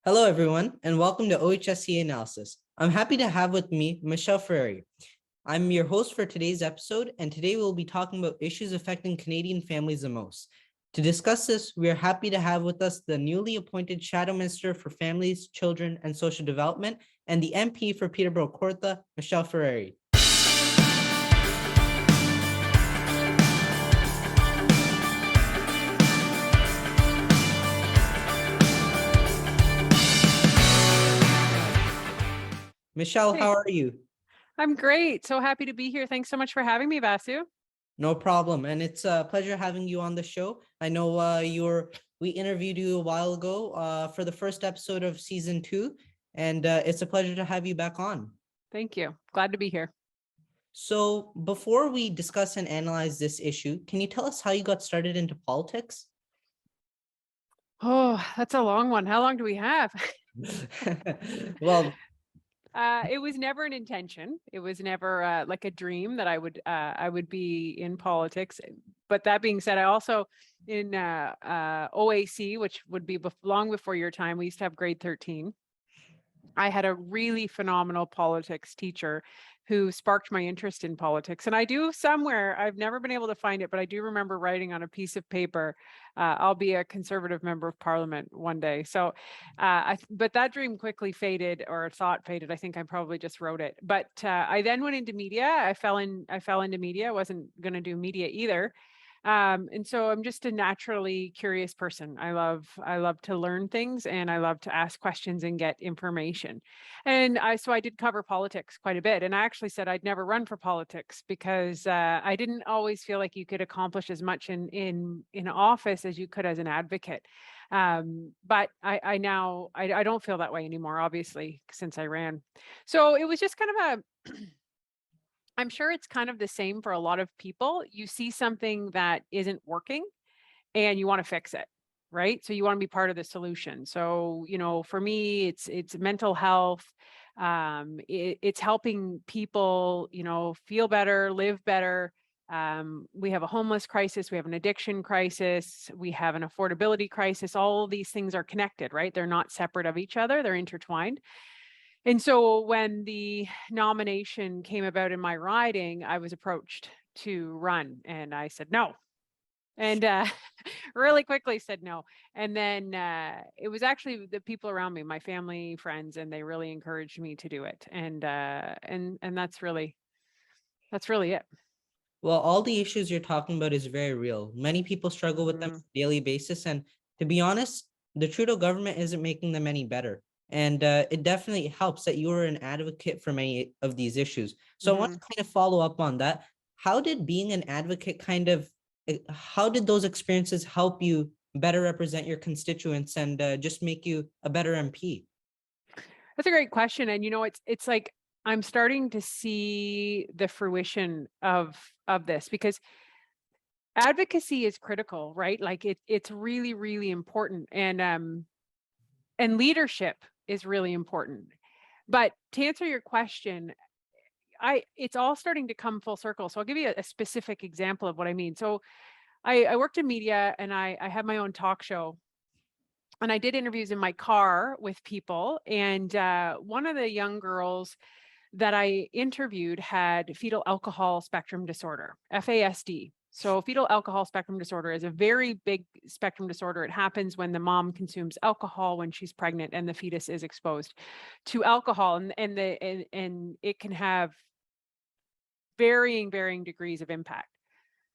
Hello, everyone, and welcome to OHSC Analysis. I'm happy to have with me Michelle Ferreri. I'm your host for today's episode, and today we'll be talking about issues affecting Canadian families the most. To discuss this, we are happy to have with us the newly appointed Shadow Minister for Families, Children, and Social Development, and the MP for Peterborough Kawartha, Michelle Ferreri. Michelle, Hey. how are you? I'm great. So happy to be here. Thanks so much for having me, Vasu. No problem. And it's a pleasure having you on the show. I know we interviewed you a while ago for the first episode of season 2, and it's a pleasure to have you back on. Thank you. Glad to be here. So before we discuss and analyze this issue, can you tell us how you got started into politics? Oh, that's a long one. How long do we have? Well, it was never an intention. It was never like a dream that I would be in politics. But that being said, I also in OAC, which would be long before your time, we used to have grade 13. I had a really phenomenal politics teacher who sparked my interest in politics. And I do somewhere, I've never been able to find it, but I do remember writing on a piece of paper, I'll be a conservative member of parliament one day. So, but that dream quickly faded, or thought faded. I think I probably just wrote it. But I then went into media. I fell into media. I wasn't going to do media either. And so I'm just a naturally curious person. I love to learn things, and I love to ask questions and get information. And so I did cover politics quite a bit. And I actually said I'd never run for politics because I didn't always feel like you could accomplish as much in office as you could as an advocate. But I now don't feel that way anymore, obviously, since I ran. So it was just kind of a I'm sure it's kind of the same for a lot of people. You see something that isn't working and you want to fix it, right? So you want to be part of the solution. So, for me, it's mental health. It's helping people, feel better, live better. We have a homeless crisis. We have an addiction crisis. We have an affordability crisis. All of these things are connected, right? They're not separate of each other. They're intertwined. And so when the nomination came about in my riding, I was approached to run, and I said no. And really quickly said no. And then it was actually the people around me, my family, friends, and they really encouraged me to do it. And that's really it. well, all the issues you're talking about is very real. Many people struggle with them on a daily basis. And to be honest, the Trudeau government isn't making them any better. And it definitely helps that you are an advocate for many of these issues. So I want to kind of follow up on that. How did being an advocate how did those experiences help you better represent your constituents and just make you a better MP? That's a great question. And it's like I'm starting to see the fruition of this, because advocacy is critical, right? Like it's really, really important. And leadership is really important. But to answer your question, it's all starting to come full circle. So I'll give you a specific example of what I mean. So I worked in media, and I had my own talk show, and I did interviews in my car with people. And one of the young girls that I interviewed had fetal alcohol spectrum disorder, FASD. So fetal alcohol spectrum disorder is a very big spectrum disorder. It happens when the mom consumes alcohol when she's pregnant and the fetus is exposed to alcohol, and it can have varying degrees of impact.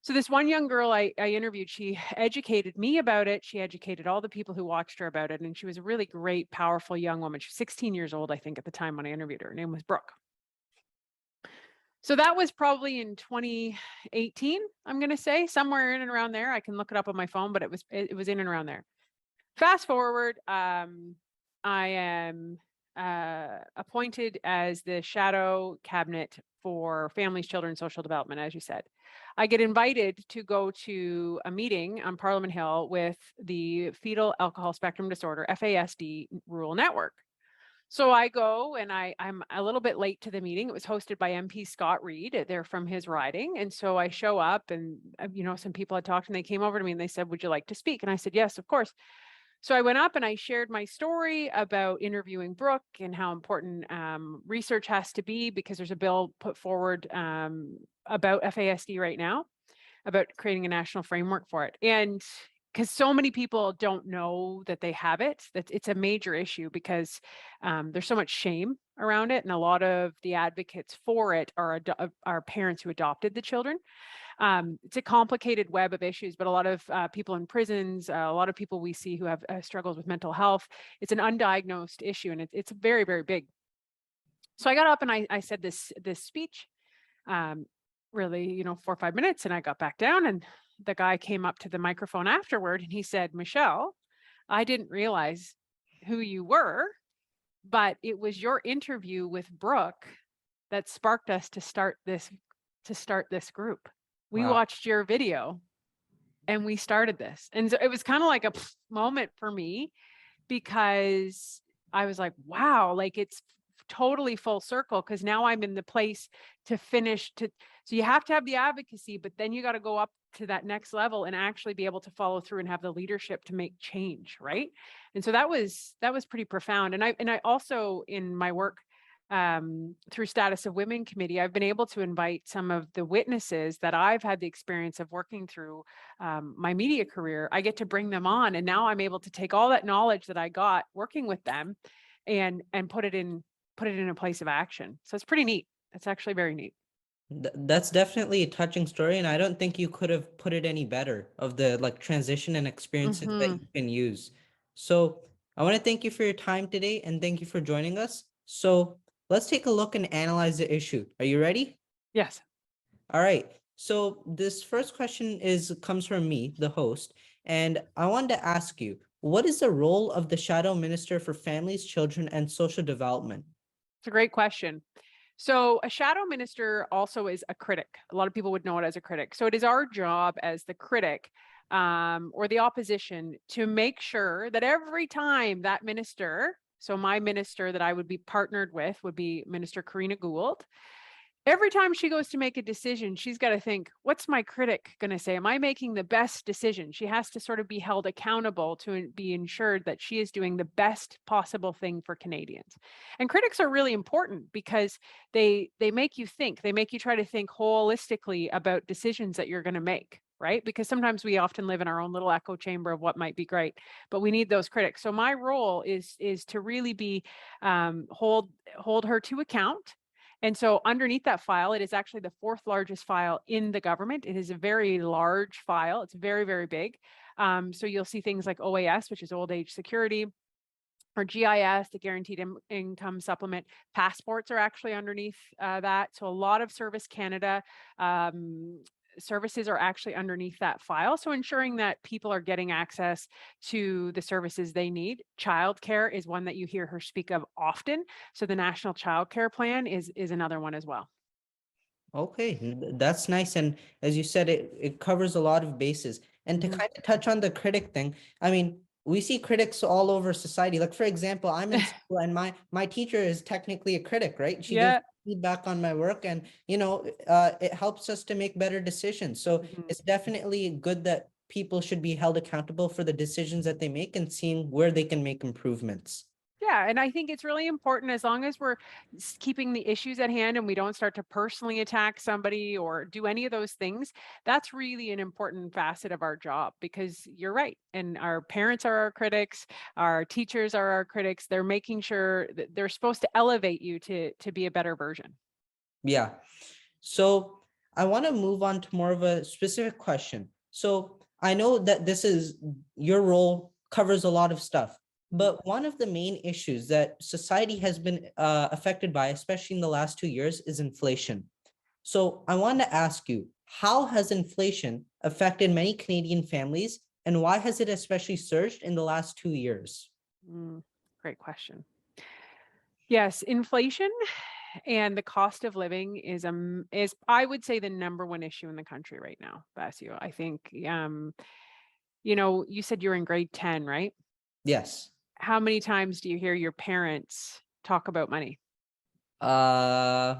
So this one young girl I interviewed, she educated me about it. She educated all the people who watched her about it. And she was a really great, powerful young woman. She was 16 years old, I think, at the time when I interviewed her. Her name was Brooke. So that was probably in 2018, I'm going to say, somewhere in and around there. I can look it up on my phone, but it was in and around there. Fast forward, I am appointed as the shadow cabinet for families, children, social development, as you said. I get invited to go to a meeting on Parliament Hill with the Fetal Alcohol Spectrum Disorder, FASD, Rural Network. So I go, and I'm a little bit late to the meeting. It was hosted by MP Scott Reid. They're from his riding. And so I show up, and, some people had talked, and they came over to me and they said, "Would you like to speak?" And I said, "Yes, of course." So I went up and I shared my story about interviewing Brooke and how important research has to be, because there's a bill put forward about FASD right now, about creating a national framework for it. And because so many people don't know that they have it, that it's a major issue, because there's so much shame around it. And a lot of the advocates for it are parents who adopted the children. It's a complicated web of issues, but a lot of people in prisons, a lot of people we see who have struggles with mental health, it's an undiagnosed issue, and it's very, very big. So I got up and I said this speech, really, 4 or 5 minutes, and I got back down, and the guy came up to the microphone afterward and he said, "Michelle, I didn't realize who you were, but it was your interview with Brooke that sparked us to start this group. We Wow. watched your video and we started this." And so it was kind of like a moment for me, because I was like, wow, like it's totally full circle, because now I'm in the place to finish to. So you have to have the advocacy, but then you got to go up to that next level and actually be able to follow through and have the leadership to make change, right? And so that was pretty profound. And I also, in my work through Status of Women Committee, I've been able to invite some of the witnesses that I've had the experience of working through my media career. I get to bring them on, and now I'm able to take all that knowledge that I got working with them and put it in a place of action. So it's pretty neat. It's actually very neat. That's definitely a touching story, and I don't think you could have put it any better, of the like transition and experiences that you can use. So I want to thank you for your time today, and thank you for joining us. So let's take a look and analyze the issue. Are you ready? Yes. All right. So this first question comes from me, the host, and I wanted to ask you, what is the role of the Shadow Minister for Families, Children, and Social Development? It's a great question. So a shadow minister also is a critic. A lot of people would know it as a critic. So it is our job as the critic or the opposition to make sure that every time that minister, so my minister that I would be partnered with would be Minister Karina Gould. Every time she goes to make a decision, she's got to think, what's my critic going to say? Am I making the best decision? She has to sort of be held accountable to be ensured that she is doing the best possible thing for Canadians. And critics are really important, because they make you think, they make you try to think holistically about decisions that you're going to make, right? Because sometimes we often live in our own little echo chamber of what might be great, but we need those critics. So my role is to really be hold her to account. And so underneath that file, it is actually the 4th largest file in the government. It is a very large file. It's very, very big. So you'll see things like OAS, which is old age security, or GIS, the guaranteed income supplement. Passports are actually underneath that. So a lot of Service Canada services are actually underneath that file. So ensuring that people are getting access to the services they need. Childcare is one that you hear her speak of often. So the National Childcare Plan is another one as well. Okay, that's nice. And as you said, it covers a lot of bases. And to kind of touch on the critic thing, I mean, we see critics all over society. Like, for example, I'm in school, and my teacher is technically a critic, right? She gives Yeah. feedback on my work, and it helps us to make better decisions. So it's definitely good that people should be held accountable for the decisions that they make, and seeing where they can make improvements. Yeah, and I think it's really important, as long as we're keeping the issues at hand and we don't start to personally attack somebody or do any of those things. That's really an important facet of our job, because you're right. And our parents are our critics, our teachers are our critics. They're making sure that they're supposed to elevate you to be a better version. Yeah. So I want to move on to more of a specific question. So I know that your role covers a lot of stuff, but one of the main issues that society has been affected by, especially in the last 2 years, is inflation. So I want to ask you, how has inflation affected many Canadian families, and why has it especially surged in the last 2 years? Great question. Yes, inflation and the cost of living is I would say the number one issue in the country right now, Basio. I think you said you were in grade 10, right? Yes. How many times do you hear your parents talk about money? A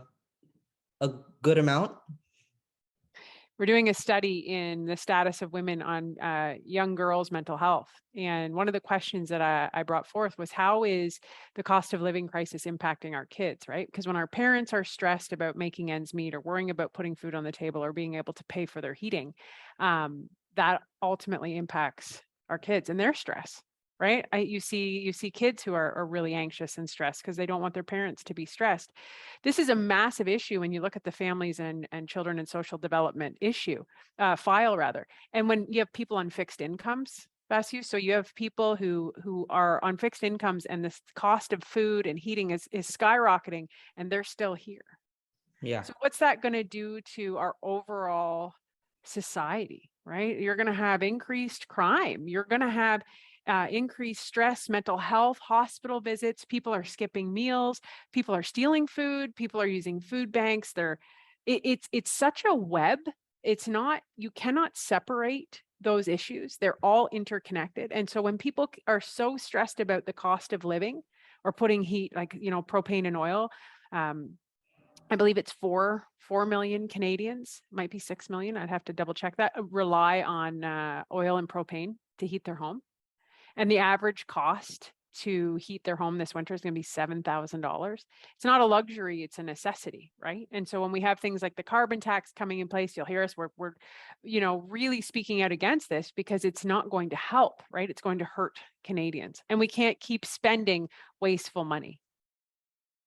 good amount. we're doing a study in the status of women on young girls' mental health. And one of the questions that I brought forth was, how is the cost of living crisis impacting our kids, right? Because when our parents are stressed about making ends meet or worrying about putting food on the table or being able to pay for their heating, that ultimately impacts our kids and their stress. Right. You see kids who are really anxious and stressed because they don't want their parents to be stressed. This is a massive issue when you look at the families and children and social development file rather. And when you have people on fixed incomes, Vasu, so you have people who are on fixed incomes and this cost of food and heating is skyrocketing and they're still here. Yeah. So what's that going to do to our overall society, right? You're going to have increased crime. You're going to have increased stress, mental health, hospital visits. People are skipping meals. People are stealing food. People are using food banks. It's such a web. It's not, you cannot separate those issues. They're all interconnected. And so when people are so stressed about the cost of living or putting heat, like, propane and oil, I believe it's 4 million Canadians, might be 6 million. I'd have to double check that, rely on oil and propane to heat their home. And the average cost to heat their home this winter is going to be $7,000. It's not a luxury, it's a necessity, right? And so when we have things like the carbon tax coming in place, you'll hear us, we're really speaking out against this because it's not going to help, right? It's going to hurt Canadians. And we can't keep spending wasteful money.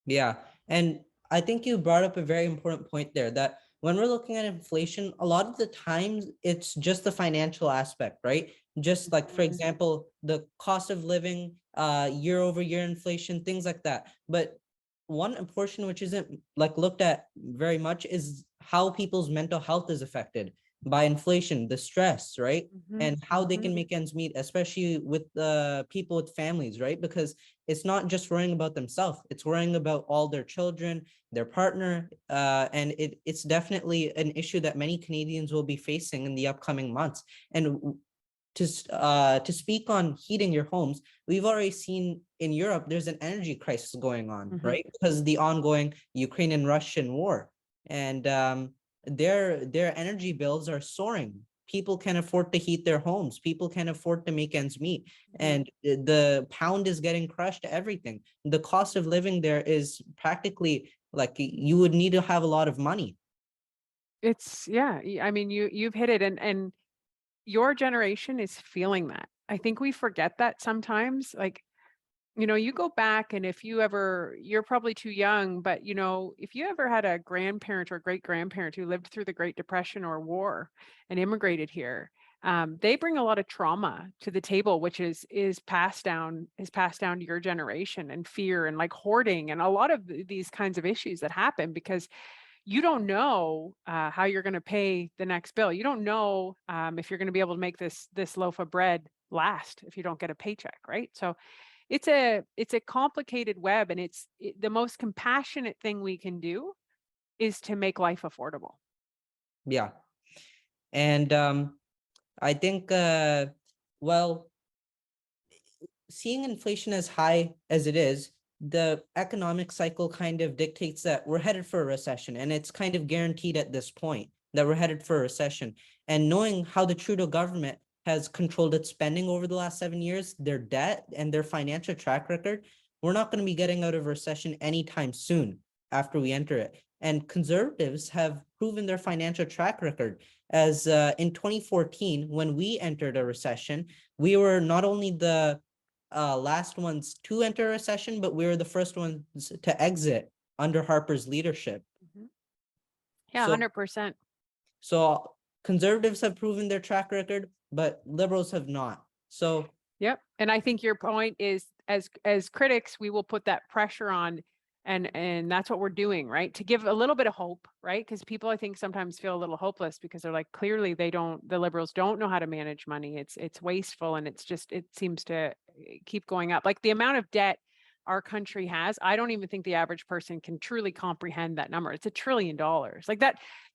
Yeah. And I think you brought up a very important point there, that when we're looking at inflation, a lot of the times it's just the financial aspect, right? Just like, for example, the cost of living, year over year inflation, things like that. But one portion which isn't like looked at very much is how people's mental health is affected by inflation, the stress, right? And how they can make ends meet, especially with people with families, right? Because it's not just worrying about themselves, it's worrying about all their children, their partner, and it's definitely an issue that many Canadians will be facing in the upcoming months. And to speak on heating your homes, we've already seen in Europe there's an energy crisis going on, right? Because the ongoing Ukraine and Russian war, and their energy bills are soaring. People can afford to heat their homes. People can afford to make ends meet, and the pound is getting crushed. Everything, the cost of living there is practically like you would need to have a lot of money. It's, yeah, I mean, you've hit it, and your generation is feeling that. I think we forget that sometimes. Like, you go back and if you ever, you're probably too young, but if you ever had a grandparent or great grandparent who lived through the Great Depression or war and immigrated here, they bring a lot of trauma to the table, which is passed down to your generation, and fear and like hoarding and a lot of these kinds of issues that happen because you don't know how you're going to pay the next bill. You don't know if you're going to be able to make this loaf of bread last if you don't get a paycheck, right? So it's a complicated web, and the most compassionate thing we can do is to make life affordable. Yeah. And I think well, seeing inflation as high as it is, the economic cycle kind of dictates that we're headed for a recession, and it's kind of guaranteed at this point that we're headed for a recession. And knowing how the Trudeau government has controlled its spending over the last 7 years, their debt and their financial track record, we're not going to be getting out of recession anytime soon after we enter it. And conservatives have proven their financial track record, as in 2014, when we entered a recession, we were not only the last ones to enter a recession, but we were the first ones to exit under Harper's leadership. Yeah, So 100%. so conservatives have proven their track record, but liberals have not. So Yep. And I think your point is, as critics, we will put that pressure on, and that's what we're doing, right? To give a little bit of hope, right? Because people, I think, sometimes feel a little hopeless because they're like, clearly the liberals don't know how to manage money. It's wasteful, and it seems to keep going up. Like the amount of debt our country has, I don't even think the average person can truly comprehend that number. It's $1 trillion. Like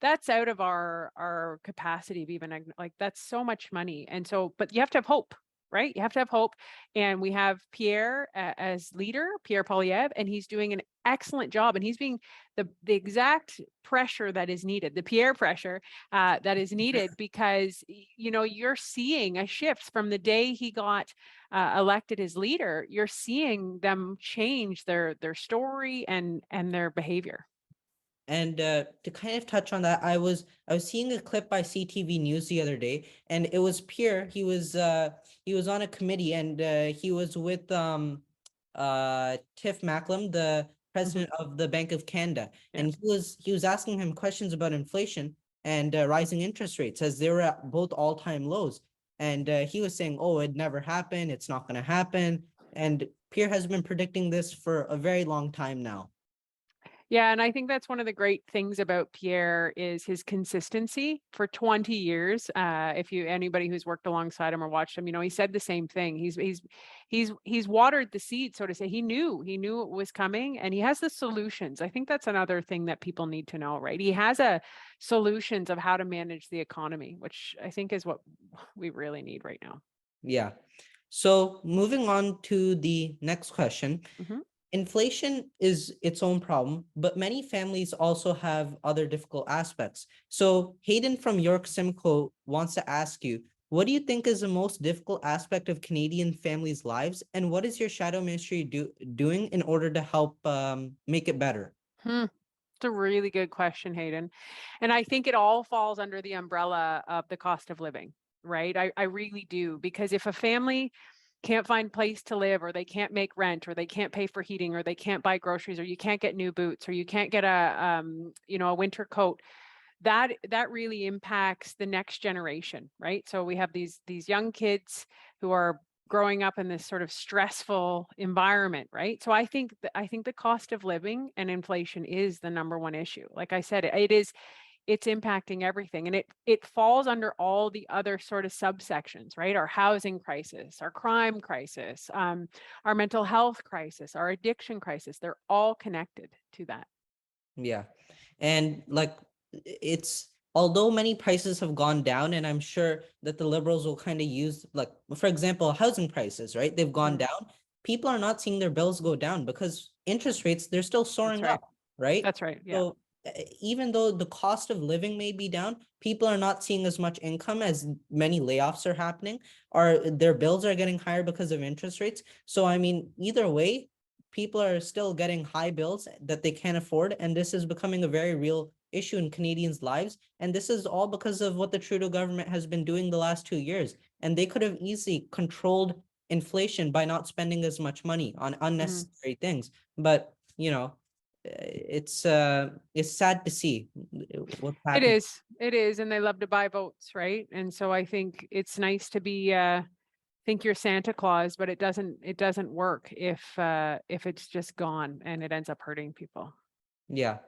that's out of our capacity of even, like, that's so much money. And so, but you have to have hope. right? You have to have hope. And we have Pierre as leader, Pierre Polyev, and he's doing an excellent job. And he's being the exact pressure that is needed, the Pierre pressure that is needed, because, you know, you're seeing a shift from the day he got elected as leader. You're seeing them change their story and their behavior. And to kind of touch on that, I was seeing a clip by CTV News the other day, and it was Pierre. He was on a committee, and he was with Tiff Macklem, the Mhm. president of the Bank of Canada, Yeah. and he was asking him questions about inflation and rising interest rates as they were at both all-time lows. And he was saying, "Oh, it never happened. It's not going to happen." And Pierre has been predicting this for a very long time now. Yeah, and I think that's one of the great things about Pierre is his consistency for 20 years. If you anybody who's worked alongside him or watched him, you know, he said the same thing. He's watered the seed, so to say. He knew it was coming, and he has the solutions. I think that's another thing that people need to know, right? He has a solutions of how to manage the economy, which I think is what we really need right now. Yeah. So moving on to the next question. Mhm. Inflation is its own problem, but many families also have other difficult aspects. So Hayden from York Simcoe wants to ask you, what do you think is the most difficult aspect of Canadian families' lives, and what is your shadow ministry doing in order to help make it better? Hmm. It's a really good question, Hayden. And I think it all falls under the umbrella of the cost of living, right? I really do. Because if a family can't find place to live, or they can't make rent, or they can't pay for heating, or they can't buy groceries, or you can't get new boots, or you can't get a winter coat, that really impacts the next generation, right? So we have these young kids who are growing up in this sort of stressful environment, right? So I think the cost of living and inflation is the number one issue. Like I said, it's impacting everything, and it falls under all the other sort of subsections, right? Our housing crisis, our crime crisis, our mental health crisis, our addiction crisis. They're all connected to that. Yeah. And like it's although many prices have gone down, and I'm sure that the liberals will kind of use, like, for example, housing prices, right? They've gone Mhm. down. People are not seeing their bills go down because interest rates, they're still That's soaring right. up, right? That's right. Yeah. So even though the cost of living may be down, people are not seeing as much income as many layoffs are happening, or their bills are getting higher because of interest rates. So I mean, either way, people are still getting high bills that they can't afford, and this is becoming a very real issue in Canadians' lives. And this is all because of what the Trudeau government has been doing the last 2 years. And they could have easily controlled inflation by not spending as much money on Mhm. unnecessary things. But it's sad to see what's It happening. is. It is, and they love to buy votes, right? And so I think it's nice to be think you're Santa Claus, but it doesn't work if it's just gone and it ends up hurting people. Yeah.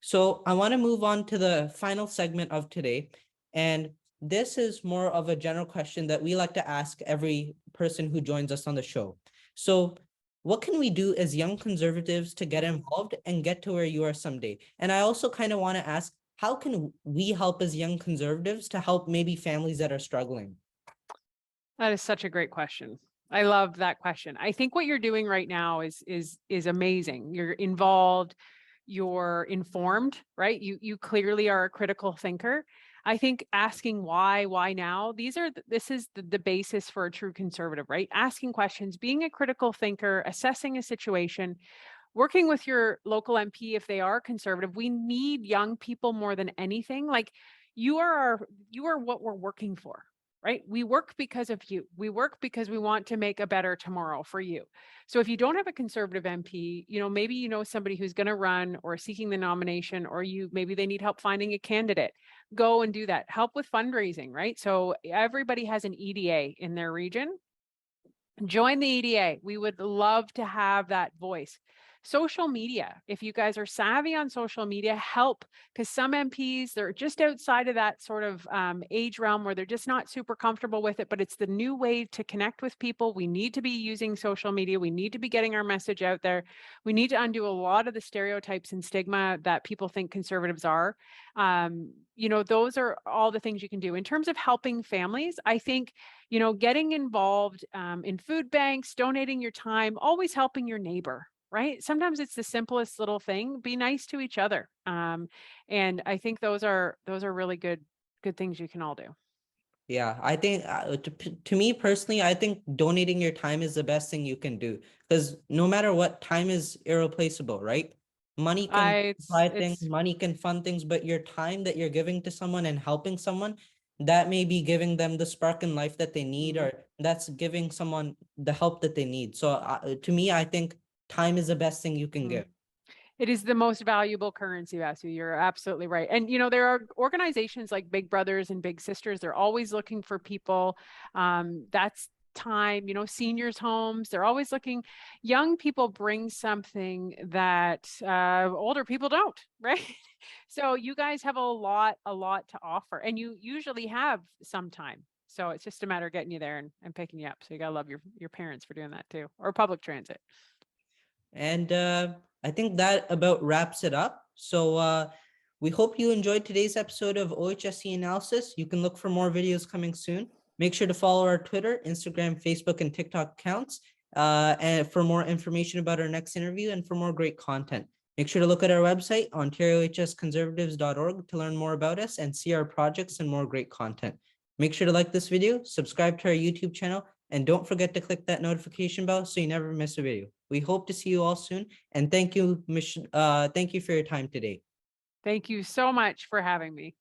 So I want to move on to the final segment of today. And this is more of a general question that we like to ask every person who joins us on the show. So, what can we do as young conservatives to get Mm. involved and get to where you are someday? And I also kind of want to ask, how can we help as young conservatives to help maybe families that are struggling? That is such a great question. I love that question. I think what you're doing right now is amazing. You're involved, you're informed, right? You clearly are a critical thinker. I think asking why now, this is the basis for a true conservative, right? Asking questions, being a critical thinker, assessing a situation, working with your local MP if they are conservative. We need young people more than anything. Like you are what we're working for, right? We work because of you. We work because we want to make a better tomorrow for you. So if you don't have a conservative MP, maybe you know somebody who's going to run or seeking the nomination, or maybe they need help finding a candidate. Go and do that. Help with fundraising, right? So everybody has an EDA in their region. Join the EDA. We would love to have that voice. social media. If you guys are savvy on social media, help, because some MPs, they're just outside of that sort of age realm where they're just not super comfortable with it, but it's the new way to connect with people. We need to be using social media. We need to be getting our message out there. We need to undo a lot of the stereotypes and stigma that people think conservatives are. Those are all the things you can do. In terms of helping families, I think, getting involved in food banks, donating your time, always helping your neighbor, right? Sometimes it's the simplest little thing. Be nice to each other. And I think those are really good things you can all do. Yeah, I think to me personally, I think donating your time is the best thing you can do, because no matter what, time is irreplaceable, right? Money can buy things, It's money can fund things, but your time that you're giving to someone and helping someone, that may be giving them the spark in life that they need, mhm. or that's giving someone the help that they need. So to me, I think time is the best thing you can Mm. give. It is the most valuable currency, Vasu. You're absolutely right. And, there are organizations like Big Brothers and Big Sisters. They're always looking for people. That's time, seniors' homes. They're always looking. Young people bring something that older people don't, right? So you guys have a lot to offer. And you usually have some time. So it's just a matter of getting you there and picking you up. So you got to love your parents for doing that too, or public transit. And I think that about wraps it up. So we hope you enjoyed today's episode of OHSC Analysis. You can look for more videos coming soon. Make sure to follow our Twitter, Instagram, Facebook, and TikTok accounts and for more information about our next interview and for more great content. Make sure to look at our website, ontariohsconservatives.org, to learn more about us and see our projects and more great content. Make sure to like this video, subscribe to our YouTube channel, and don't forget to click that notification bell so you never miss a video. We hope to see you all soon. And thank you for your time today. Thank you so much for having me.